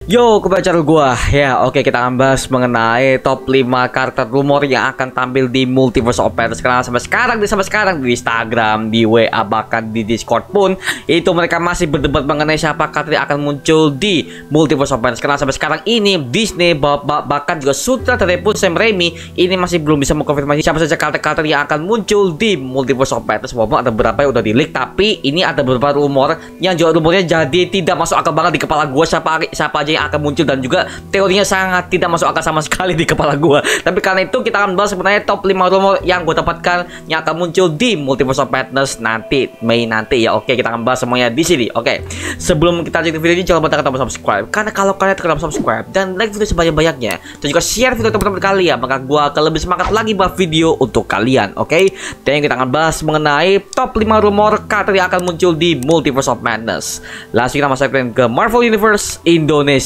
Yo, ke channel gua ya. Oke, kita akan bahas mengenai top 5 karakter rumor yang akan tampil di Multiverse of Madness. Karena sampai sekarang di Instagram, di WA, bahkan di Discord pun itu mereka masih berdebat mengenai siapa karakter yang akan muncul di Multiverse of Madness. Karena sampai sekarang ini Disney bahkan juga sutradara pun Sam Raimi ini masih belum bisa mengkonfirmasi siapa saja karakter-karakter yang akan muncul di Multiverse of Madness. Walaupun ada beberapa yang udah di leak, tapi ini ada beberapa rumor yang juga rumornya jadi tidak masuk akal banget di kepala gua siapa aja yang akan muncul, dan juga teorinya sangat tidak masuk akal sama sekali di kepala gua. Tapi karena itu kita akan bahas sebenarnya top 5 rumor yang gue dapatkan yang akan muncul di Multiverse of Madness nanti, Mei nanti ya. Oke, kita akan bahas semuanya di sini. Oke, sebelum kita lanjut video ini jangan lupa tekan tombol subscribe, karena kalau kalian tekan tombol subscribe dan like video sebanyak-banyaknya dan juga share video teman-teman kalian, maka gua akan lebih semangat lagi buat video untuk kalian. Oke, dan kita akan bahas mengenai top 5 rumor karakter yang akan muncul di Multiverse of Madness. Langsung kita masuk ke Marvel Universe Indonesia.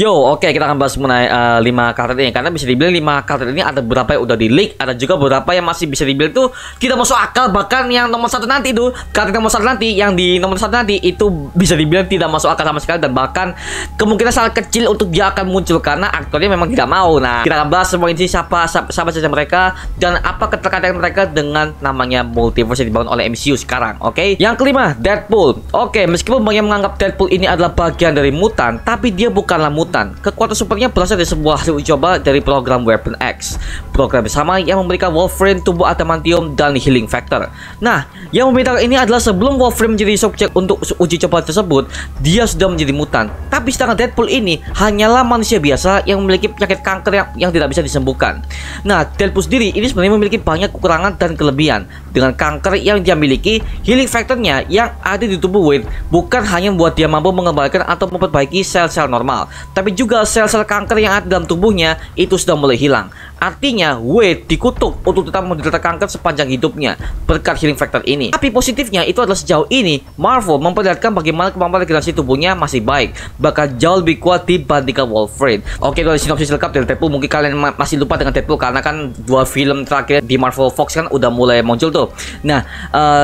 Yo, oke, kita akan bahas mengenai 5 karakter ini. Karena bisa dibilang 5 karakter ini ada beberapa yang udah di leak, ada juga beberapa yang masih bisa dibilang tuh tidak masuk akal. Bahkan yang nomor 1 nanti itu, karakter nomor 1 nanti, yang di nomor 1 nanti itu bisa dibilang tidak masuk akal sama sekali, dan bahkan kemungkinan sangat kecil untuk dia akan muncul karena aktornya memang tidak mau. Nah, kita akan bahas semua ini siapa saja mereka dan apa keterkaitan mereka dengan namanya multiverse yang dibangun oleh MCU sekarang. Oke, yang kelima, Deadpool. Oke, meskipun banyak menganggap Deadpool ini adalah bagian dari mutan, tapi dia bukanlah mutan. Kekuatan supernya berasal dari sebuah hasil uji coba dari program Weapon X, program bersama yang memberikan Wolverine tubuh adamantium dan healing factor. Nah, yang membedakan ini adalah sebelum Wolverine menjadi subjek untuk uji coba tersebut, dia sudah menjadi mutan. Tapi sedangkan Deadpool ini hanyalah manusia biasa yang memiliki penyakit kanker yang tidak bisa disembuhkan. Nah, Deadpool sendiri ini sebenarnya memiliki banyak kekurangan dan kelebihan. Dengan kanker yang dia miliki, healing factornya yang ada di tubuh Wade bukan hanya membuat dia mampu mengembalikan atau memperbaiki sel-sel normal, tapi juga sel-sel kanker yang ada dalam tubuhnya itu sudah mulai hilang. Artinya Wade dikutuk untuk tetap menderita kanker sepanjang hidupnya berkat healing factor ini. Tapi positifnya itu adalah sejauh ini Marvel memperlihatkan bagaimana kemampuan regenerasi tubuhnya masih baik, bahkan jauh lebih kuat dibandingkan Wolverine. Oke, dari sinopsis lengkap dari Deadpool, mungkin kalian masih lupa dengan Deadpool karena kan 2 film terakhir di Marvel Fox kan udah mulai muncul tuh. Nah,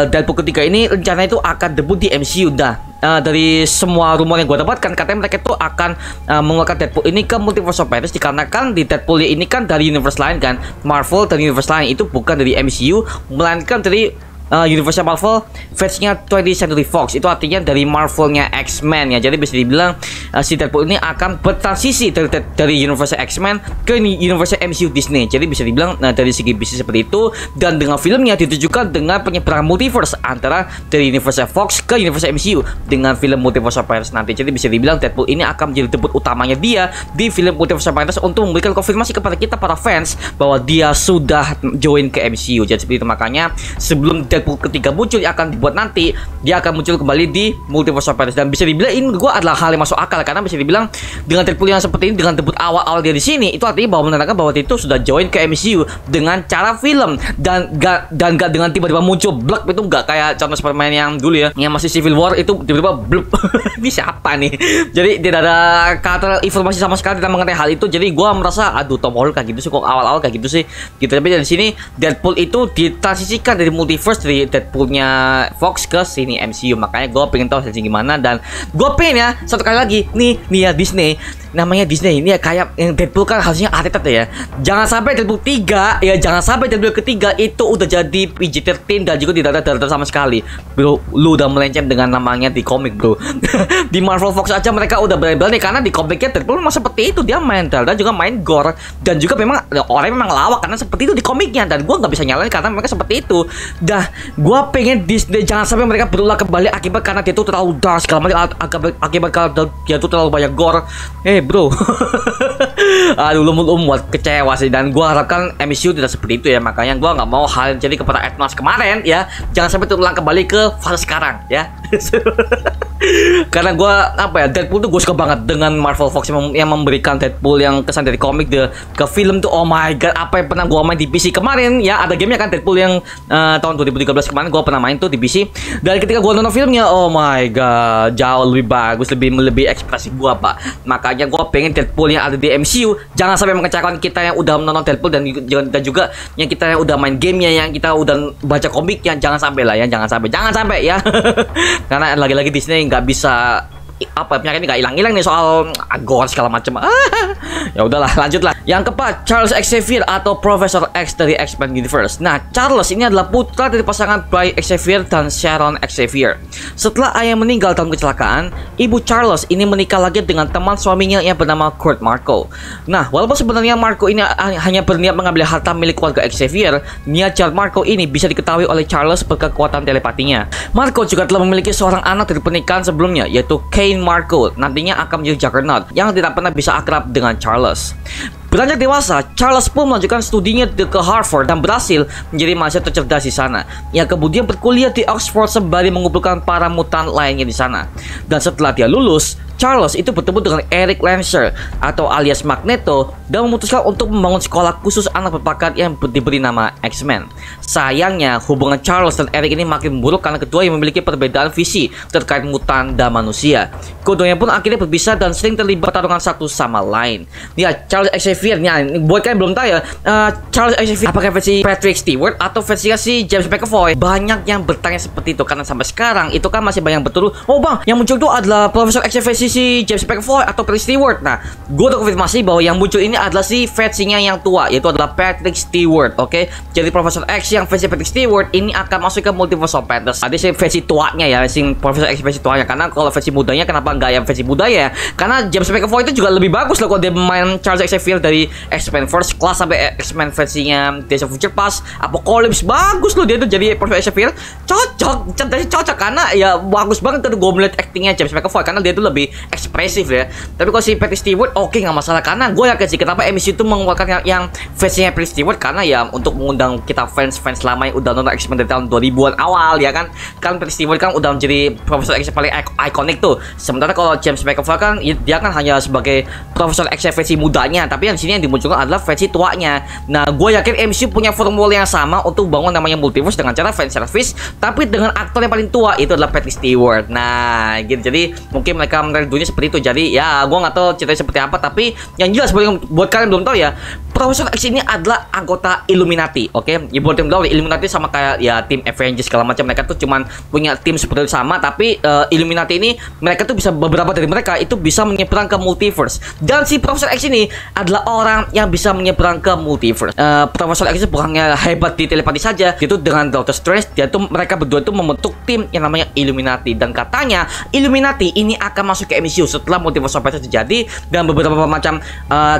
Deadpool ketiga ini rencananya itu akan debut di MCU. Dari semua rumor yang gue dapatkan, katanya mereka tuh akan mengeluarkan Deadpool ini ke Multiverse of Madness, dikarenakan di Deadpool ini kan dari universe lain kan, Marvel dan universe lain itu bukan dari MCU, melainkan dari universe Marvel versinya 20th Century Fox. Itu artinya dari Marvelnya X-Men ya. Jadi bisa dibilang si Deadpool ini akan bertransisi dari universe X-Men ke universe MCU Disney. Jadi bisa dibilang dari segi bisnis seperti itu, dan dengan filmnya ditujukan dengan penyeberangan multiverse antara dari universe Fox ke universe MCU dengan film Multiverse of Madness nanti. Jadi bisa dibilang Deadpool ini akan menjadi debut utamanya dia di film Multiverse of Madness untuk memberikan konfirmasi kepada kita para fans bahwa dia sudah join ke MCU. Jadi seperti itu, makanya sebelum Deadpool ketiga muncul yang akan dibuat nanti, dia akan muncul kembali di Multiverse of Madness. Dan bisa dibilang ini gue adalah hal yang masuk akal, karena bisa dibilang dengan Deadpool yang seperti ini, dengan debut awal dia di sini, itu artinya bahwa menandakan bahwa dia itu sudah join ke MCU dengan cara film, dan gak dengan tiba-tiba muncul blok. Itu gak kayak contoh Superman yang dulu ya, yang masih Civil War itu tiba-tiba blok. Ini siapa nih? Jadi tidak ada kata informasi sama sekali tentang mengenai hal itu. Jadi gue merasa aduh, Tom Holland kayak gitu sih, kok awal-awal kayak gitu sih gitu. Tapi dari sini Deadpool itu ditransisikan dari multiverse, dari Deadpoolnya Fox ke sini MCU. Makanya gue pengen tahu hasilnya gimana, dan gue pengen ya satu kali lagi nih ya, Disney, namanya Disney ini ya, kayak yang Deadpool kan harusnya rated ya. Jangan sampai Deadpool 3 ya, jangan sampai Deadpool ketiga itu udah jadi PG-13 dan juga tidak ada darah sama sekali. Bro, lu udah melenceng dengan namanya di komik, bro. Di Marvel Fox aja mereka udah berani-berani, karena di komiknya Deadpool memang seperti itu, dia main darah dan juga main gore, dan juga memang orang memang lawak karena seperti itu di komiknya, dan gue nggak bisa nyalain karena mereka seperti itu. Gue pengen Disney jangan sampai mereka berulang kembali akibat karena dia tuh terlalu dark segala macam, akibat kalau dia tuh terlalu banyak gore. Bro. Aduh, lu buat kecewa sih, dan gue harapkan MCU tidak seperti itu ya. Makanya gue nggak mau hal yang jadi kepada Eternals kemarin ya, jangan sampai terulang kembali ke fase sekarang ya. Karena gue apa ya, Deadpool tuh gue suka banget dengan Marvel Fox yang memberikan Deadpool yang kesan dari komik ke film tuh. Oh my god, apa yang pernah gue main di PC kemarin ya, ada gamenya kan Deadpool yang tahun 2013 kemarin gue pernah main tuh di PC. Dan ketika gue nonton filmnya, oh my god, jauh lebih bagus, lebih ekspresif gue pak. Makanya gue pengen Deadpool yang ada di MCU jangan sampai mengecewakan kita yang udah menonton Deadpool dan juga yang kita yang udah main gamenya, yang kita udah baca komiknya. Jangan sampai lah ya, jangan sampai ya. Karena lagi-lagi di sini nggak bisa apa penyakit ini nggak hilang-hilang nih soal gore segala macam. Ya udahlah, lanjutlah. Yang keempat, Charles Xavier atau Profesor X dari X-Men Universe. Nah, Charles ini adalah putra dari pasangan Bry Xavier dan Sharon Xavier. Setelah ayah meninggal dalam kecelakaan, ibu Charles ini menikah lagi dengan teman suaminya yang bernama Kurt Marco. Nah, walaupun sebenarnya Marco ini hanya berniat mengambil harta milik keluarga Xavier, niat jahat Marco ini bisa diketahui oleh Charles berkat kekuatan telepatinya. Marco juga telah memiliki seorang anak dari pernikahan sebelumnya, yaitu Kane Marco, nantinya akan menjadi Juggernaut yang tidak pernah bisa akrab dengan Charles. Beranjak dewasa, Charles pun melanjutkan studinya ke Harvard dan berhasil menjadi mahasiswa tercerdas di sana. Ia kemudian berkuliah di Oxford sembari mengumpulkan para mutan lainnya di sana. Dan setelah dia lulus, Charles itu bertemu dengan Eric Lancer atau alias Magneto dan memutuskan untuk membangun sekolah khusus anak berbakat yang diberi nama X-Men. Sayangnya, hubungan Charles dan Eric ini makin buruk karena kedua yang memiliki perbedaan visi terkait mutan dan manusia. Keduanya pun akhirnya berpisah dan sering terlibat pertarungan satu sama lain. Ya, Charles Xavier, buat kalian belum tahu ya, Charles Xavier apakah versi Patrick Stewart atau versi si James McAvoy? Banyak yang bertanya seperti itu karena sampai sekarang itu kan masih banyak betul. Oh bang, yang muncul itu adalah Profesor X versi si James McAvoy atau Patrick Stewart. Nah, gue udah konfirmasi bahwa yang muncul ini adalah si versinya yang tua, yaitu adalah Patrick Stewart. Oke, jadi Profesor X yang versi Patrick Stewart ini akan masuk ke Multiverse of Madness. Ada sih versi tuanya ya, si Profesor X versi tuanya. Karena kalau versi mudanya kenapa nggak yang versi muda ya? Karena James McAvoy itu juga lebih bagus loh kalau dia main Charles Xavier dari X-Men First Class sampai X-Men versinya Days of Future Past, Apocalypse, bagus loh dia tuh jadi Profesor Xavier. Cocok karena ya bagus banget tuh gue melihat actingnya James McAvoy karena dia tuh lebih ekspresif ya. Tapi kalau si Patrick Stewart oke, nggak masalah karena gue yakin sih kenapa MCU itu mengeluarkan yang versinya Patrick Stewart karena ya untuk mengundang kita fans lama yang udah nonton X-Men dari tahun 2000-an awal ya kan. Kan Patrick Stewart kan udah menjadi Profesor X paling ikonik tuh. Sementara kalau James McAvoy kan dia kan hanya sebagai Profesor X versi mudanya, tapi yang di sini yang dimunculkan adalah versi tuanya. Nah, gue yakin MCU punya formula yang sama untuk bangun namanya multiverse dengan cara fan service, tapi dengan aktor yang paling tua itu adalah Patrick Stewart. Nah, gitu. Jadi mungkin mereka menarik dunia seperti itu. Jadi ya, gue nggak tahu ceritanya seperti apa, tapi yang jelas buat kalian belum tahu ya, Profesor X ini adalah anggota Illuminati. Oke, ya buat yang tahu Illuminati sama kayak ya tim Avengers segala macam, mereka tuh cuman punya tim seperti itu sama, tapi Illuminati ini mereka tuh bisa, beberapa dari mereka itu bisa menyeberang ke multiverse. Dan si Profesor X ini adalah orang yang bisa menyeberang ke multiverse. Profesor X itu bukannya hebat di telepati saja, itu dengan Doctor Strange mereka berdua itu membentuk tim yang namanya Illuminati. Dan katanya Illuminati ini akan masuk ke MCU setelah Multiverse of Madness terjadi dan beberapa macam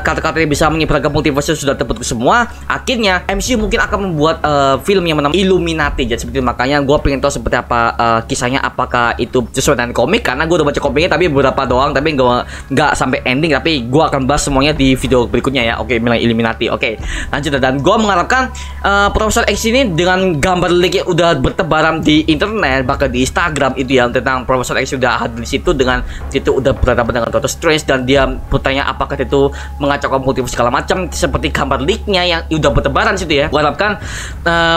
kata-kata yang bisa menyeberang ke multiverse sudah terbentuk semua. Akhirnya MCU mungkin akan membuat film yang bernama Illuminati. Jadi seperti itu. Makanya gue pengen tahu seperti apa kisahnya, apakah itu sesuai dengan komik karena gue udah baca komiknya tapi beberapa doang, tapi nggak sampai ending. Tapi gue akan bahas semuanya di video berikutnya ya. Oke, mulai Illuminati. Oke, lanjut. Dan gue mengharapkan Profesor X ini dengan gambar leak yang udah bertebaran di internet, bahkan di Instagram itu ya, tentang Profesor X sudah hadir di situ dengan itu udah berhadapan dengan Doctor Strange dan dia bertanya apakah itu mengacaukan multiverse segala macam seperti gambar leaknya yang udah bertebaran situ ya. Gue harapkan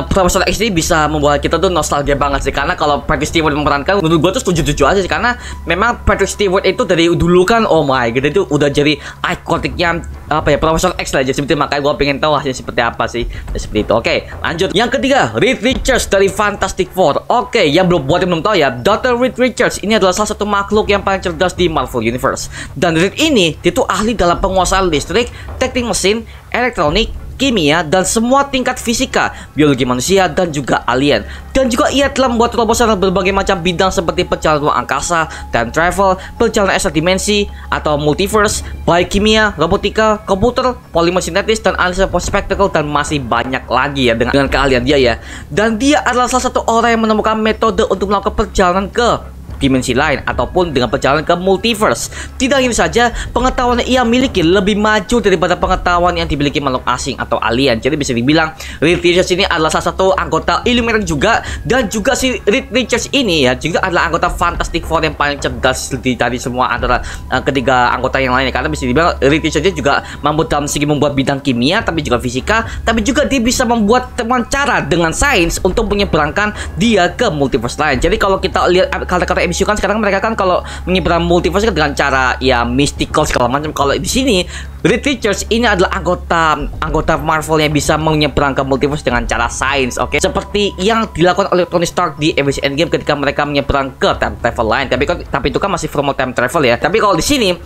Profesor X ini bisa membuat kita tuh nostalgia banget sih, karena kalau Patrick Stewart memerankan menurut gue tuh setuju-setuju aja sih, karena memang Patrick Stewart itu dari dulu kan oh my god itu udah jadi ikoniknya apa ya Profesor X lah. Jadi seperti makanya gue pengen tahu hasilnya seperti apa sih. Seperti itu. Oke, lanjut. Yang ketiga, Reed Richards dari Fantastic Four. Oke, yang belum tahu ya, Dr. Reed Richards ini adalah salah satu makhluk yang paling cerdas di Marvel Universe. Dan Reed ini dia tuh ahli dalam penguasaan listrik, teknik mesin, elektronik, kimia, dan semua tingkat fisika, biologi manusia, dan juga alien. Dan juga ia telah membuat terobosan dalam berbagai macam bidang seperti perjalanan ruang angkasa, time travel, perjalanan extra dimensi atau multiverse, biokimia, robotika, komputer, polimer sintetis, dan analisa spektakel, dan masih banyak lagi ya dengan keahlian dia ya. Dan dia adalah salah satu orang yang menemukan metode untuk melakukan perjalanan ke dimensi lain ataupun dengan perjalanan ke multiverse. Tidak ini saja, pengetahuan yang ia miliki lebih maju daripada pengetahuan yang dimiliki makhluk asing atau alien. Jadi bisa dibilang Reed Richards ini adalah salah satu anggota Illuminati juga, dan juga si Reed Richards ini ya juga adalah anggota Fantastic Four yang paling cerdas dari semua antara ketiga anggota yang lainnya. Karena bisa dibilang Reed Richards juga mampu dalam segi membuat bidang kimia, tapi juga fisika, tapi juga dia bisa membuat cara dengan sains untuk menyeberangkan dia ke multiverse lain. Jadi kalau kita lihat kata-kata MCU kan sekarang mereka kan kalau menyeberang multiverse kan dengan cara ya mystical segala macam. Kalau di sini Reed Richards ini adalah anggota Marvel yang bisa menyeberang ke multiverse dengan cara sains, oke? Seperti yang dilakukan oleh Tony Stark di Avengers Endgame ketika mereka menyeberang ke time travel lain. Tapi itu kan masih formal time travel ya. Tapi kalau di sini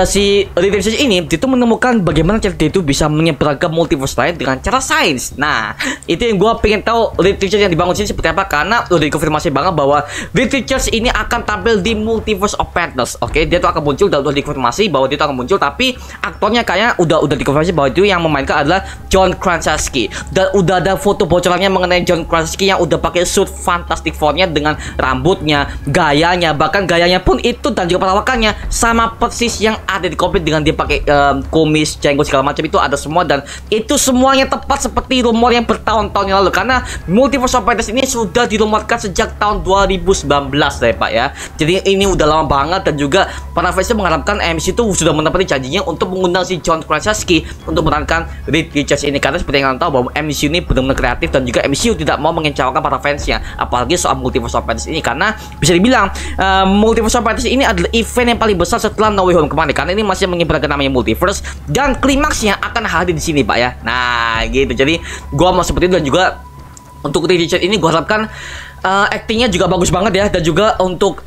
si Reed Richards ini itu menemukan bagaimana cara dia itu bisa menyeberang ke multiverse lain dengan cara sains. Nah, itu yang gue pengen tahu Reed Richards yang dibangun sini seperti apa, karena udah dikonfirmasi banget bahwa Reed Richards ini akan tampil di Multiverse of Madness, oke? Dia tuh akan muncul, udah dikonfirmasi bahwa dia tuh akan muncul, tapi aktornya kayaknya udah dikonfirmasi bahwa itu yang memainkan adalah John Krasinski, dan udah ada foto bocorannya mengenai John Krasinski yang udah pakai suit Fantastic Four-nya dengan rambutnya, gayanya, bahkan gayanya pun itu dan juga perawakannya sama persis yang ada di komik dengan dia pakai kumis, jenggot segala macam, itu ada semua, dan itu semuanya tepat seperti rumor yang bertahun-tahun yang lalu, karena Multiverse of Madness ini sudah dirumorkan sejak tahun 2019 ya Pak ya. Jadi ini udah lama banget, dan juga para fans mengharapkan MCU itu sudah menepati janjinya untuk mengundang si John Krasinski untuk memerankan Reed Richards ini, karena seperti yang kalian tahu bahwa MCU ini benar-benar kreatif, dan juga MCU tidak mau mengecewakan para fansnya, apalagi soal Multiverse of Madness ini, karena bisa dibilang Multiverse of Madness ini adalah event yang paling besar setelah No Way Home kemarin, karena ini masih mengibarkan namanya Multiverse, dan klimaksnya akan hadir di sini Pak ya. Nah gitu, jadi gua mau seperti itu, dan juga untuk Reed Richards ini gue harapkan actingnya juga bagus banget ya, dan juga untuk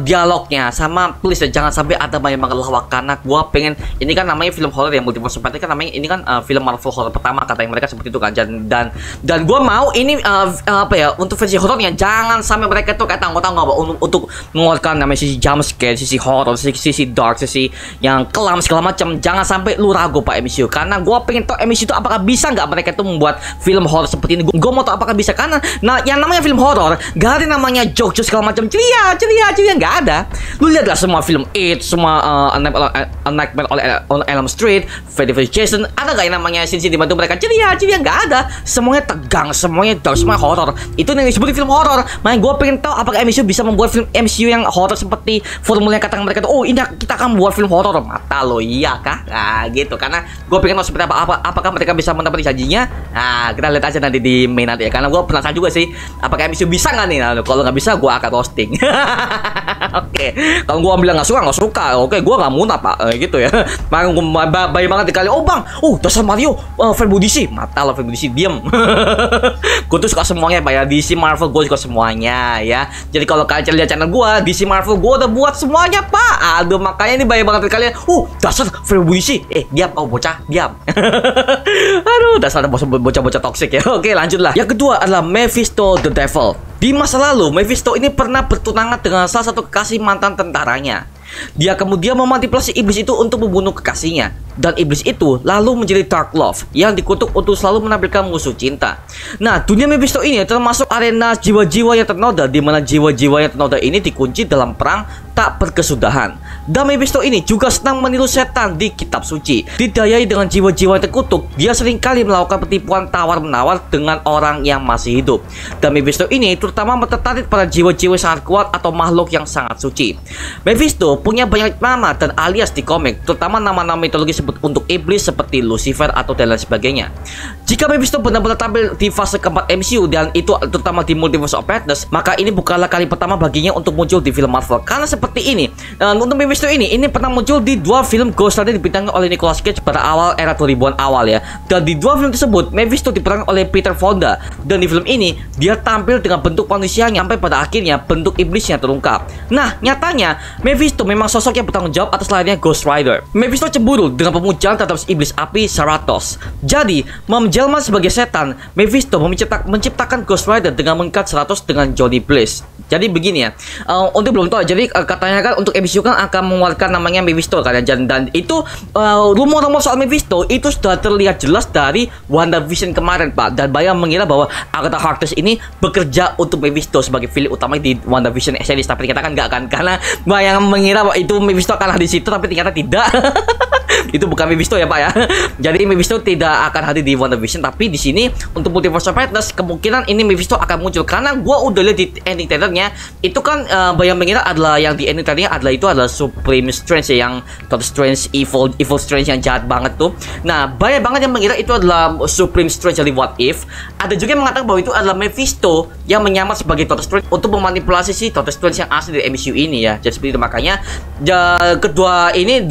dialognya sama, please ya, jangan sampai ada banyak lawak, karena gue pengen, ini kan namanya film horror ya, Multiverse of Madness kan namanya, ini kan film Marvel horror pertama kata yang mereka seperti itu kan, dan gue mau ini apa ya, untuk versi horornya jangan sampai mereka tuh kayak tahu-tahu nggak untuk mengeluarkan namanya sisi jump scare, sisi horror, sisi dark, sisi yang kelam segala macam. Jangan sampai lu ragu Pak MCU, karena gue pengen tahu MCU itu apakah bisa nggak mereka tuh membuat film horror seperti ini. Gue mau tahu apakah bisa, karena nah yang namanya film horror gak ada namanya joke segala macam ceria nggak ada. Lu lihatlah semua film It, semua Nightmare on Elm Street, Freddy vs Jason, ada gak yang namanya scene dibantu mereka ceria nggak ada. Semuanya tegang, semuanya dark, semuanya horror. Itu yang disebut film horror. Makanya gue pengen tahu apakah MCU bisa membuat film MCU yang horror seperti formula yang katakan mereka tuh, oh ini kita akan buat film horror. Mata lo, iya kah? Nah gitu, karena gue pengen tahu seperti apakah mereka bisa menepati janjinya. Nah kita lihat aja nanti di main nanti ya, karena gue penasaran juga sih apakah MCU bisa nggak nih. Nah, kalau nggak bisa, gue akan roasting. Oke, kalau gue bilang nggak suka, oke, gue nggak munah Pak, gitu ya. Makanya gue bayi banget dikali, oh bang, dasar Mario, fanboy DC, mata lo fanboy DC, diem. Gue tuh suka semuanya Pak ya, DC Marvel gue suka semuanya ya. Jadi kalau kalian lihat channel gue, DC Marvel gue udah buat semuanya Pak. Aduh, makanya ini bayi banget dikali, dasar fanboy DC, diam, bocah, diam. Aduh, dasar bocah-bocah toxic ya. Oke, lanjutlah. Yang kedua adalah Mephisto the Devil. Di masa lalu, Mephisto ini pernah bertunangan dengan salah satu kekasih mantan tentaranya. Dia kemudian memanipulasi iblis itu untuk membunuh kekasihnya, dan iblis itu lalu menjadi Dark Love yang dikutuk untuk selalu menampilkan musuh cinta. Nah, dunia Mephisto ini termasuk arena jiwa-jiwa yang ternoda, di mana jiwa-jiwa yang ternoda ini dikunci dalam perang tak berkesudahan. Dan Mephisto ini juga senang meniru setan di kitab suci. Didayai dengan jiwa-jiwa yang terkutuk, dia seringkali melakukan penipuan tawar-menawar dengan orang yang masih hidup. Dan Mephisto ini terutama tertarik pada jiwa-jiwa sangat kuat atau makhluk yang sangat suci. Mephisto punya banyak nama dan alias di komik, terutama nama-nama mitologi untuk iblis seperti Lucifer atau dan lain sebagainya. Jika Mephisto benar-benar tampil di fase keempat MCU, dan itu terutama di Multiverse of Madness, maka ini bukanlah kali pertama baginya untuk muncul di film Marvel. Karena seperti ini, untuk Mephisto ini pernah muncul di dua film Ghost Rider dibintangi oleh Nicolas Cage pada awal era 2000-an awal ya. Dan di dua film tersebut, Mephisto diperankan oleh Peter Fonda, dan di film ini dia tampil dengan bentuk manusianya sampai pada akhirnya bentuk iblisnya terungkap. Nah, nyatanya Mephisto memang sosok yang bertanggung jawab atas lahirnya Ghost Rider. Mephisto cemburu dengan pemujaan terhadap iblis api Zarathos. Jadi, menjelma sebagai setan, Mephisto menciptakan Ghost Rider dengan mengikat Zarathos dengan Johnny Blaze. Jadi begini ya, untuk belum tahu, jadi katanya kan untuk MCU MCU kan akan mengeluarkan namanya Mephisto kan, dan itu rumor-rumor soal Mephisto itu sudah terlihat jelas dari WandaVision kemarin, Pak. Dan banyak mengira bahwa Agatha Harkness ini bekerja untuk Mephisto sebagai villain utama di WandaVision series, tapi ternyata kan nggak kan, karena banyak mengira bahwa itu Mephisto akan hadir di situ, tapi ternyata tidak. Itu bukan Mephisto ya, Pak ya. Jadi Mephisto tidak akan hadir di WandaVision, tapi di sini untuk Multiverse of Madness kemungkinan ini Mephisto akan muncul, karena gua udah lihat di ending trailernya itu kan banyak mengira adalah yang di ending trailernya adalah Supreme Strange ya, yang Doctor Strange evil Strange yang jahat banget tuh. Nah, banyak banget yang mengira itu adalah Supreme Strange dari What If. Ada juga yang mengatakan bahwa itu adalah Mephisto yang menyamar sebagai Doctor Strange untuk memanipulasi si Doctor Strange yang asli dari MCU ini ya. Jadi seperti itu, makanya dua ini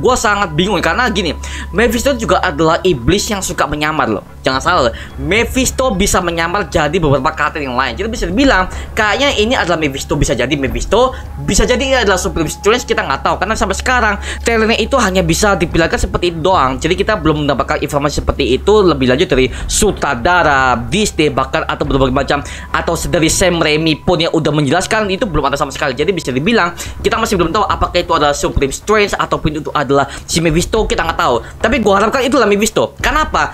gua sangat bingung karena gini, Mephisto juga adalah iblis yang suka menyamar loh. Jangan salah loh, Mephisto bisa menyamar jadi beberapa karakter yang lain. Jadi bisa dibilang kayaknya ini adalah Mephisto, bisa jadi Mephisto, bisa jadi ini adalah Supreme Strange, kita nggak tahu karena sampai sekarang trailernya itu hanya bisa diperlihatkan seperti itu doang. Jadi kita belum mendapatkan informasi seperti itu lebih lanjut dari sutradara, Disney, bahkan atau berbagai macam, atau dari Sam Raimi pun yang udah menjelaskan, itu belum ada sama sekali. Jadi bisa dibilang kita masih belum tahu apakah itu adalah Supreme Strange ataupun itu adalah si Mephisto, kita nggak tahu. Tapi gua harapkan itulah Mephisto. Kenapa?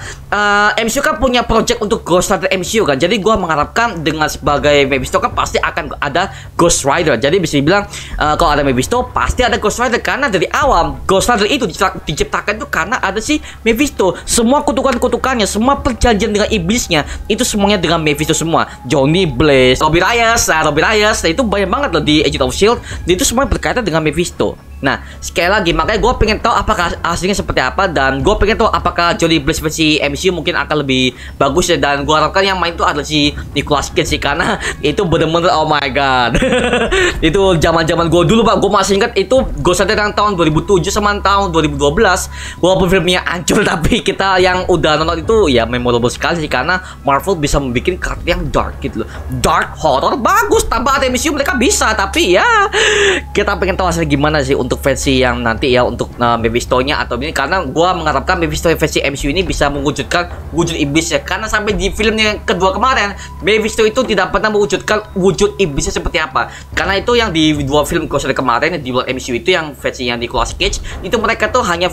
MCU kan punya project untuk Ghost Rider MCU kan. Jadi gua mengharapkan dengan sebagai Mephisto kan pasti akan ada Ghost Rider. Jadi bisa dibilang kalau ada Mephisto pasti ada Ghost Rider, karena dari awal Ghost Rider itu diciptakan itu karena ada si Mephisto. Semua kutukan-kutukannya, semua perjanjian dengan iblisnya itu semuanya dengan Mephisto semua. Johnny Blaze, Robbie Reyes, nah itu banyak banget loh di Agent of Shield. Itu semua berkaitan dengan Mephisto. Nah, sekali lagi makanya gue pengen tahu apakah aslinya seperti apa, dan gue pengen tahu apakah Johnny Blaze versi MCU mungkin akan lebih bagus ya. Dan gue harapkan yang main itu adalah si Nicolas Cage sih, karena itu bener-bener oh my god. Itu zaman-zaman gue dulu, Pak. Gue masih ingat itu Ghost Rider yang tahun 2007 sama tahun 2012. Walaupun filmnya hancur, tapi kita yang udah nonton itu ya memorable sekali sih, karena Marvel bisa membuat karakter yang dark gitu loh. Dark horror bagus, tanpa ada MCU mereka bisa, tapi ya kita pengen tahu hasilnya gimana sih untuk versi yang nanti ya, untuk Mephisto-nya atau ini, karena gua mengharapkan Mephisto versi MCU ini bisa mewujudkan wujud iblisnya, karena sampai di film yang kedua kemarin Mephisto itu tidak pernah mewujudkan wujud iblisnya seperti apa. Karena itu yang di dua film Ghost Rider kemarin di luar MCU itu, yang versi yang di Nicolas Cage itu mereka tuh hanya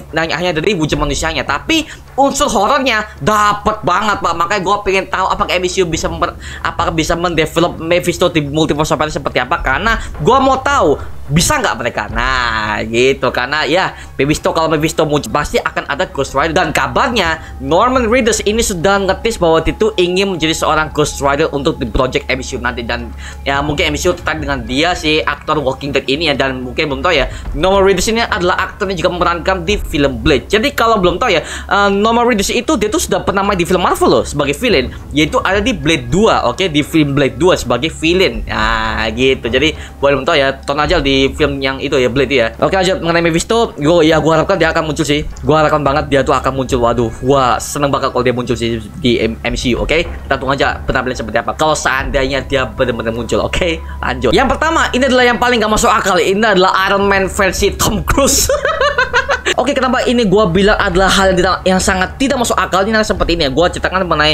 dari wujud manusianya, tapi unsur horornya dapat banget, Pak. Makanya gua pengen tahu apakah MCU bisa mendevelop Mephisto di Multiverse of Madness seperti apa, karena gua mau tahu bisa nggak mereka. Nah gitu, karena ya kalau Mephisto muncul pasti akan ada Ghost Rider. Dan kabarnya Norman Reedus ini sudah ngetis bahwa itu ingin menjadi seorang Ghost Rider untuk di project MCU nanti, dan ya mungkin MCU tertarik dengan dia si aktor Walking Dead ini ya. Dan mungkin belum tahu ya, Norman Reedus ini adalah aktor yang juga memerankan di film Blade. Jadi kalau belum tahu ya, Norman Reedus itu dia tuh sudah pernah main di film Marvel loh sebagai villain, yaitu ada di Blade 2, oke, di film Blade 2 sebagai villain. Nah gitu, jadi boleh belum tahu ya, tonton aja di film yang itu ya, Blade ya. Oke, lanjut mengenai Mephisto, gua harapkan dia akan muncul sih. Gua harapkan banget dia tuh akan muncul. Waduh, gua seneng banget kalau dia muncul sih di MCU. Oke, kita tunggu aja penampilan seperti apa kalau seandainya dia benar-benar muncul. Oke, lanjut. Yang pertama, ini adalah yang paling gak masuk akal. Ini adalah Iron Man versi Tom Cruise. Oke, kenapa ini gua bilang adalah hal yang sangat tidak masuk akal? Ini seperti ini ya, gua ceritakan mengenai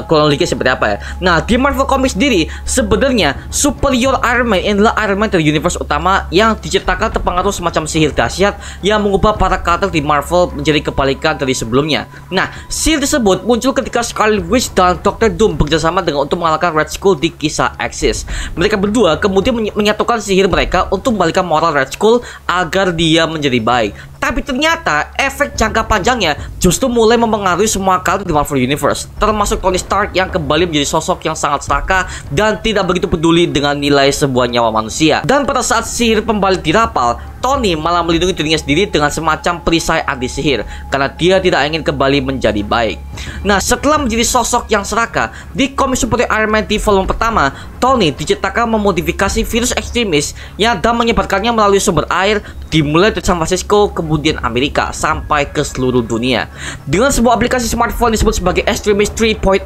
kronologi seperti apa ya. Nah, di Marvel Comics sendiri sebenarnya superior Iron Man adalah Iron Man dari universe utama yang diciptakan terpengaruh semacam sihir dahsyat yang mengubah para karakter di Marvel menjadi kebalikan dari sebelumnya. Nah, sihir tersebut muncul ketika Scarlet Witch dan Doctor Doom bekerjasama dengan untuk mengalahkan Red Skull di kisah Axis. Mereka berdua kemudian menyatukan sihir mereka untuk membalikkan moral Red Skull agar dia menjadi baik. Tapi ternyata efek jangka panjangnya justru mulai mempengaruhi semua karakter di Marvel Universe, termasuk Tony Stark yang kembali menjadi sosok yang sangat serakah dan tidak begitu peduli dengan nilai sebuah nyawa manusia. Dan pada saat sihir kembali dirapal, Tony malah melindungi dirinya sendiri dengan semacam perisai anti sihir karena dia tidak ingin kembali menjadi baik. Nah, setelah menjadi sosok yang serakah di komik seperti Iron Man di volume pertama, Tony diciptakan memodifikasi virus ekstremis yang dan menyebarkannya melalui sumber air dimulai dari San Francisco kemudian Amerika sampai ke seluruh dunia. Dengan sebuah aplikasi smartphone disebut sebagai Extremis 3.0,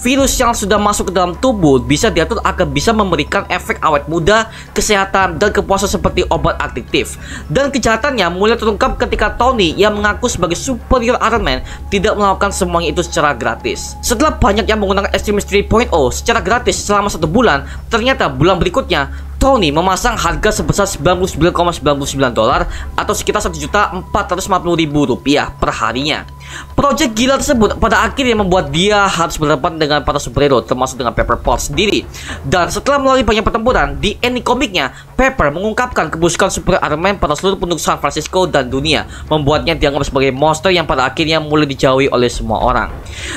virus yang sudah masuk ke dalam tubuh bisa diatur agar bisa memberikan efek awet muda, kesehatan, dan kepuasan seperti obat adiktif. Dan kejahatannya mulai terungkap ketika Tony yang mengaku sebagai superior Iron Man tidak melakukan semuanya itu secara gratis. Setelah banyak yang menggunakan Extremis 3.0 secara gratis selama 1 bulan, ternyata bulan berikutnya Tony memasang harga sebesar $99,99 atau sekitar Rp1.450.000 per harinya. Proyek gila tersebut pada akhirnya membuat dia harus berhadapan dengan para superhero, termasuk dengan Pepper Potts sendiri. Dan setelah melalui banyak pertempuran, di ending komiknya, Pepper mengungkapkan kebusukan Super Iron Man pada seluruh penduduk San Francisco dan dunia, membuatnya dianggap sebagai monster yang pada akhirnya mulai dijauhi oleh semua orang.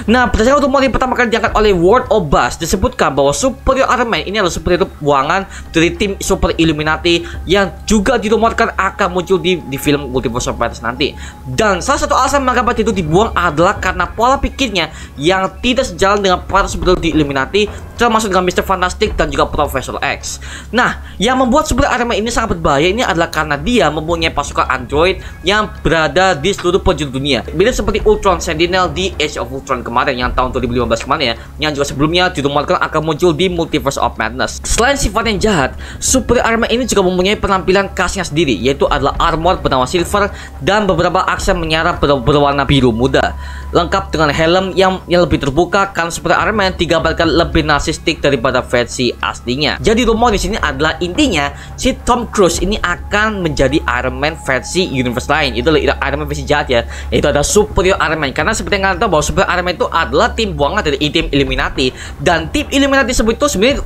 Nah, berdasarkan rumor yang pertama kali diangkat oleh World of Buzz, disebutkan bahwa Superior Iron Man ini adalah superhero buangan dari tim Super Illuminati yang juga dirumorkan akan muncul di film Multiverse of Madness nanti. Dan salah satu alasan mengapa itu dibuang adalah karena pola pikirnya yang tidak sejalan dengan para superhero di Illuminati, termasuk dengan Mr. Fantastic dan juga Professor X. Nah, yang membuat Super Iron Man ini sangat berbahaya ini adalah karena dia mempunyai pasukan android yang berada di seluruh penjuru dunia. Beda seperti Ultron Sentinel di Age of Ultron kemarin yang tahun 2015 kemarin ya, yang juga sebelumnya dirumorkan akan muncul di Multiverse of Madness. Selain sifat yang jahat, Super Iron Man ini juga mempunyai penampilan khasnya sendiri, yaitu adalah armor bernama Silver dan beberapa aksen menyerap berwarna biru muda, lengkap dengan helm yang lebih terbuka karena Super Iron Man digambarkan lebih narsistik daripada versi aslinya. Jadi rumor di sini adalah intinya si Tom Cruise ini akan menjadi Iron Man versi universe lain. Itu Iron Man versi jahat ya, itu ada Superior Iron Man. Karena seperti yang kalian tahu bahwa Super Iron Man itu adalah tim buangan dari tim Illuminati, dan tim Illuminati tersebut itu sebenarnya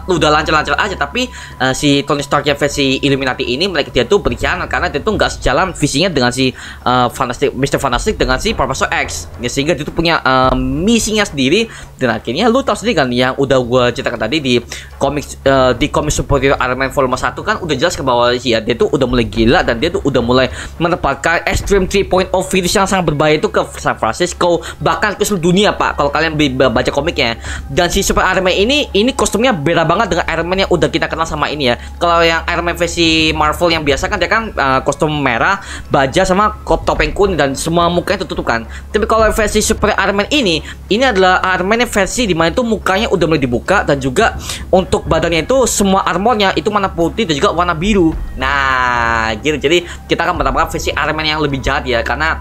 udah lancar-lancar aja, tapi si Tony Stark yang versi Illuminati ini dia tuh berkhianat karena dia tuh nggak sejalan visinya dengan si Mr. Fantastic dengan si Professor X ya, sehingga dia tuh punya misinya sendiri. Dan akhirnya lu tahu sendiri kan yang udah gue ceritakan tadi di komik Superior Iron Man volume 1 kan udah jelas ke bawah ya, dia tuh udah mulai gila dan dia tuh udah mulai menempatkan Extreme 3.0 virus yang sangat berbahaya itu ke San Francisco, bahkan ke seluruh dunia pak, kalau kalian baca komiknya. Dan si Super Iron Man ini kostumnya beda banget dengan Iron Man yang udah kita kenal sama ini ya. Kalau yang Iron Man versi Marvel yang biasa kan dia kan kostum merah, baja sama topeng kuning dan semua mukanya tertutup kan. Tapi kalau versi Super Iron Man ini adalah Iron Man versi dimana itu mukanya udah mulai dibuka dan juga untuk badannya itu semua armornya itu warna putih dan juga warna biru. Nah gitu, jadi kita akan mendapatkan versi Iron Man yang lebih jahat ya, karena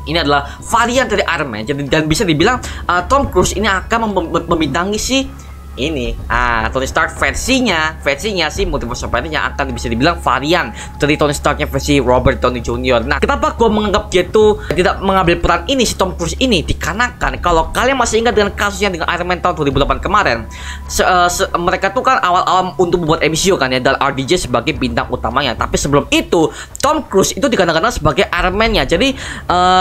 ini adalah varian dari Iron Man. Jadi dan bisa dibilang Tom Cruise ini akan membintangi si ini Tony Stark versinya si Multiverse of Madness yang akan bisa dibilang varian dari Tony Starknya versi Robert Downey Jr. Nah, kenapa gue menganggap dia tuh tidak mengambil peran ini si Tom Cruise ini? Dikarenakan kalau kalian masih ingat dengan kasusnya dengan Iron Man tahun 2008 kemarin, mereka tuh kan awal-awal untuk membuat MCU kan ya, dan RDJ sebagai bintang utamanya. Tapi sebelum itu Tom Cruise itu dikatakan sebagai Iron Man-nya. Jadi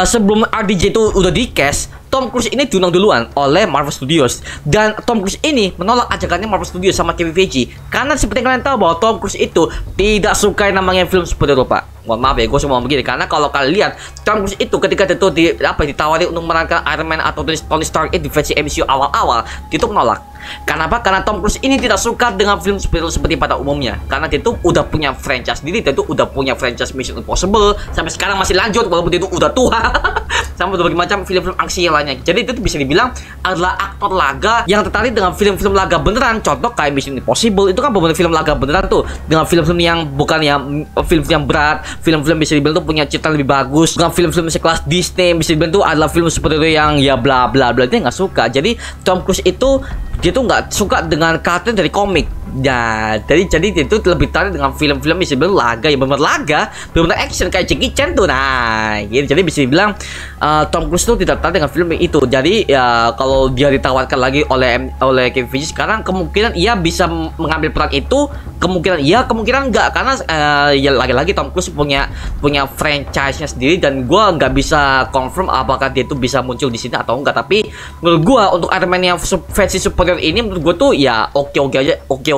sebelum RDJ itu udah di-cast, Tom Cruise ini diundang duluan oleh Marvel Studios, dan Tom Cruise ini menolak ajakannya Marvel Studios sama Kevin Feige karena seperti yang kalian tahu bahwa Tom Cruise itu tidak suka yang namanya film superhero pak. Mohon maaf ya, gue cuma begini karena kalau kalian lihat Tom Cruise itu ketika itu ditawari untuk memerankan Iron Man atau Tony Stark di versi MCU awal-awal, dia itu menolak. Kenapa? Karena Tom Cruise ini tidak suka dengan film superhero seperti pada umumnya, karena dia itu udah punya franchise sendiri, dia itu udah punya franchise Mission Impossible sampai sekarang masih lanjut walaupun dia itu udah tua sama berbagai macam film-film aksi yang lainnya. Jadi itu bisa dibilang adalah aktor laga yang tertarik dengan film-film laga beneran. Contoh kayak Mission Impossible itu kan bener film laga beneran tuh, dengan film-film yang bukan yang film yang berat, film-film bisa dibilang tuh punya cerita lebih bagus, dengan film-film sekelas Disney bisa dibilang tuh adalah film superhero yang ya bla bla bla, dia nggak suka. Jadi Tom Cruise itu dia tuh nggak suka dengan karakter dari komik. Ya, jadi dia tuh lebih tertarik dengan film-film bisa dibilang laga, ya benar laga, benar action kayak Jackie Chan tuh. Nah, gitu. Jadi bisa dibilang Tom Cruise tuh tidak tertarik dengan film itu. Jadi ya kalau dia ditawarkan lagi oleh Kevin Feige sekarang, kemungkinan ia bisa mengambil peran itu, kemungkinan iya, kemungkinan enggak, karena ya lagi-lagi Tom Cruise punya franchise-nya sendiri dan gua nggak bisa confirm apakah dia tuh bisa muncul di sini atau enggak. Tapi menurut gua untuk Iron Man yang versi superior ini menurut gua tuh ya oke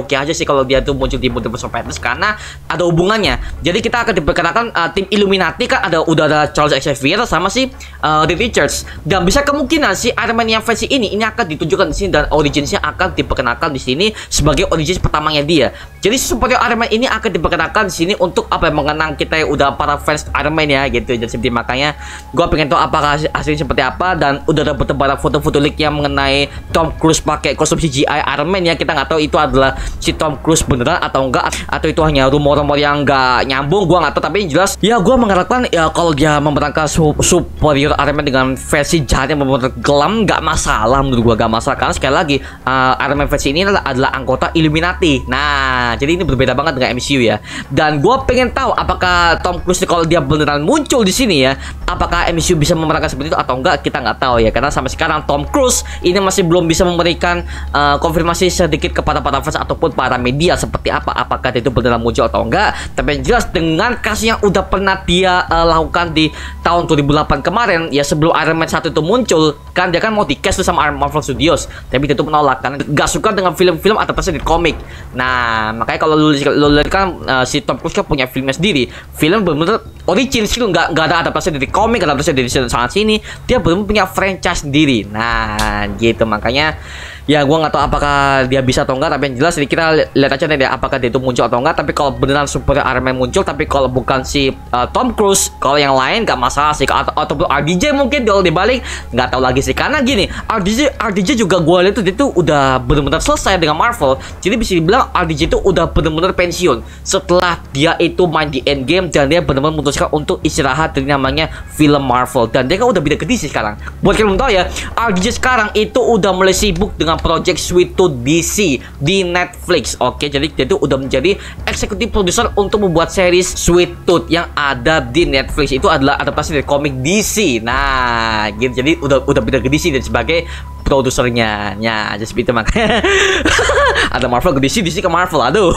aja sih kalau dia tuh muncul di Multiverse of Madness karena ada hubungannya. Jadi kita akan diperkenalkan tim Illuminati kan udah ada Charles Xavier sama si Reed Richards, dan bisa kemungkinan si Iron Man yang versi ini akan ditunjukkan di sini dan originsnya akan diperkenalkan di sini sebagai origins pertamanya dia. Jadi superior Iron Man ini akan diperkenalkan di sini untuk mengenang kita yang udah para fans Iron Man ya gitu. Jadi seperti makanya gue pengen tahu apakah hasilnya seperti apa, dan udah ada bertebaran foto-foto leak yang mengenai Tom Cruise pakai kostum CGI Iron Man ya. Kita nggak tahu itu adalah si Tom Cruise beneran atau enggak, atau itu hanya rumor-rumor yang nggak nyambung, gua nggak tahu. Tapi yang jelas ya gua mengharapkan ya kalau dia memerankan superior Iron Man dengan versi jahat yang benar-benar gelam, nggak masalah menurut gua, nggak masalah. Karena sekali lagi Iron Man versi ini adalah anggota Illuminati. Nah, jadi ini berbeda banget dengan MCU ya. Dan gua pengen tahu apakah Tom Cruise kalau dia beneran muncul di sini ya, apakah MCU bisa memerankan seperti itu atau enggak, kita nggak tahu ya. Karena sampai sekarang Tom Cruise ini masih belum bisa memberikan konfirmasi sedikit kepada para fans ataupun para media seperti apa, apakah dia itu beneran muncul atau enggak. Tapi yang jelas dengan kasus yang udah pernah dia lakukan di tahun 2008 kemarin ya, sebelum Iron Man 1 itu muncul kan, dia kan mau di-cast sama Marvel Studios, tapi dia itu menolak karena gak suka dengan film-film adaptasi di komik. Nah, makanya kalau lu lihat kan si Tom Cruise kan punya filmnya sendiri, film bener-bener origin sih, nggak ada adaptasi dari komik, adaptasi dari sana sini, dia belum punya franchise sendiri. Nah, gitu makanya ya gua nggak tahu apakah dia bisa atau enggak, tapi yang jelas kita lihat aja deh apakah dia itu muncul atau enggak. Tapi kalau beneran Super Iron Man muncul, tapi kalau bukan si Tom Cruise, kalau yang lain nggak masalah sih, ataupun RDJ mungkin kalau dibalik, nggak tahu lagi sih. Karena gini, RDJ juga gua lihat itu udah bener-bener selesai dengan Marvel, jadi bisa dibilang RDJ itu udah bener-bener pensiun setelah dia itu main di Endgame, dan dia bener-bener memutuskan untuk istirahat dari namanya film Marvel, dan dia kan udah pindah ke DC sekarang. Buat kalian belum tahu ya, RDJ sekarang itu udah mulai sibuk dengan project Sweet Tooth DC di Netflix. Oke, jadi dia itu udah menjadi eksekutif produser untuk membuat series Sweet Tooth yang ada di Netflix. Itu adalah adaptasi dari komik DC. Nah, gitu. Jadi udah pindah ke DC dan sebagai produsernya. Ya, jadi seperti itu makanya. Ada Marvel ke DC, DC ke Marvel. Aduh.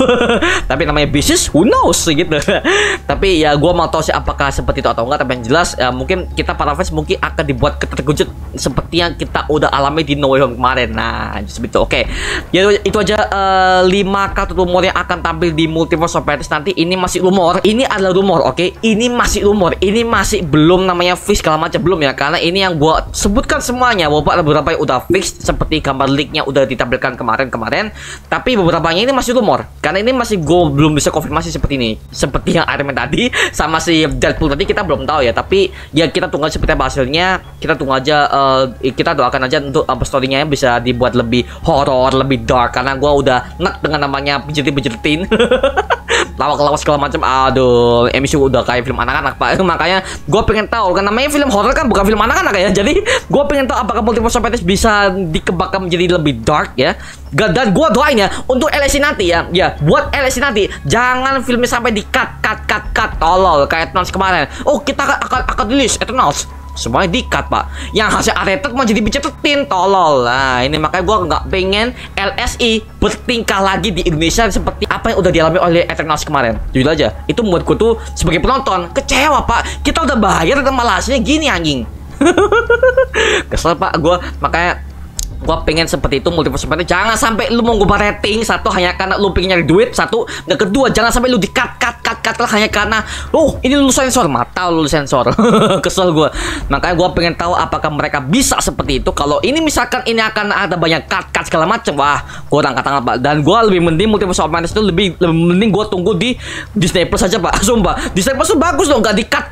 Tapi namanya bisnis, who knows gitu. Tapi ya gua mau tahu sih apakah seperti itu atau enggak. Tapi yang jelas mungkin kita para fans mungkin akan dibuat terkejut seperti yang kita udah alami di No Way Home kemarin. Nah, seperti itu. Oke. Ya itu aja 5 kartu rumor yang akan tampil di Multiverse of Madness nanti. Ini masih rumor. Ini adalah rumor, oke? Ini masih rumor. Ini masih belum namanya fix segala macam, belum ya. Karena ini yang gua sebutkan semuanya, walaupun ada beberapa yang udah fix seperti gambar leaknya udah ditampilkan kemarin. Tapi beberapanya ini masih rumor. Karena ini masih gue belum bisa konfirmasi seperti ini. Seperti yang Iron Man tadi sama si Deadpool tadi, kita belum tahu ya. Tapi ya kita tunggu aja seperti apa hasilnya. Kita tunggu aja, kita doakan aja untuk story-nya bisa dibuat lebih horror, lebih dark. Karena gue udah nek dengan namanya pijetin lawak-lawak segala macam. Aduh, MCU udah kayak film anak-anak pak. Makanya gue pengen tahu, kan namanya film horror kan bukan film anak-anak ya. Jadi gue pengen tahu apakah Multiverse of Madness bisa dikembangkan menjadi lebih dark ya. Dan gue doain ya untuk LSI nanti ya, buat LSI nanti jangan filmnya sampai di cut tolol kayak Eternals kemarin. Oh, kita akan rilis Eternals, semuanya di-cut pak. Yang hasil rated mau jadi bicetin, tolol. Nah ini makanya gue nggak pengen LSI bertingkah lagi di Indonesia seperti apa yang udah dialami oleh Eternals kemarin. Jujur aja, itu membuat gue tuh sebagai penonton kecewa pak. Kita udah bayar dan malah hasilnya gini anjing. Kesel pak gue, makanya gue pengen seperti itu Multiverse of Madness. Jangan sampai lu mau ngubah rating, satu hanya karena lu pengen nyari duit, satu. Dan kedua, jangan sampai lu di-cut lah hanya karena ini lu sensor, mata lu sensor. Kesel gue. Makanya gue pengen tahu apakah mereka bisa seperti itu. Kalau ini misalkan ini akan ada banyak cut segala macam, wah gue angkat tangan pak. Dan gue lebih mending Multiverse of Madness itu lebih mending gue tunggu di Disney Plus aja pak. Sumpah Disney Plus tuh bagus loh, nggak di-cut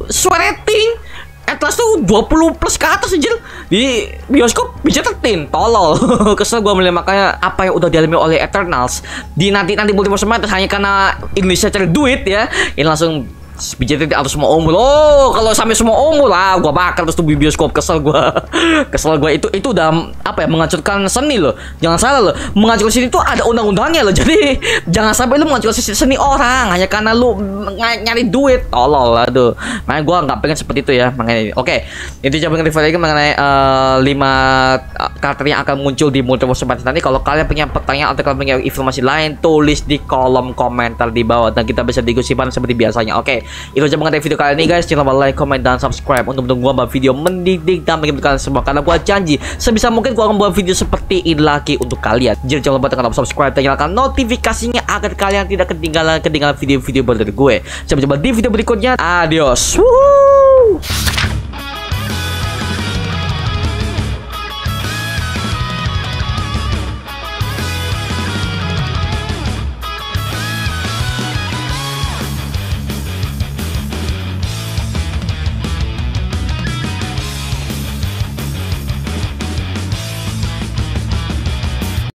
sesuai rating. Atlas tuh 20 plus ke atas aja di bioskop bisa tertin, tolol. Kesel gue melihat. Makanya apa yang udah dialami oleh Eternals di nanti Multiverse of Madness hanya karena Indonesia cari duit ya, ini langsung bijetin atau semua umur. Oh, kalau sampai semua umur lah gua bakal terus tuh di bioskop. Kesel gua. Itu udah apa ya, menghancurkan seni loh. Jangan salah loh, menghancurkan seni itu ada undang-undangnya loh. Jadi jangan sampai lu menghancurkan seni orang hanya karena lu nyari duit, tolol. Aduh, makanya gua nggak pengen seperti itu ya. Makanya oke, itu coba review lagi mengenai 5 karakter yang akan muncul di Multiverse of Madness nanti. Kalau kalian punya pertanyaan atau kalian punya informasi lain, tulis di kolom komentar di bawah dan kita bisa digosipan seperti biasanya. Oke, itu aja mengenai video kali ini guys. Jangan lupa like, comment, dan subscribe untuk mendukung gua buat video mendidik dan menghibur kalian semua. Karena gua janji sebisa mungkin gua akan buat video seperti ini lagi untuk kalian. Jadi jangan lupa tekan tombol subscribe dan nyalakan notifikasinya agar kalian tidak ketinggalan video-video baru dari gue. Sampai jumpa di video berikutnya. Adios. Woo!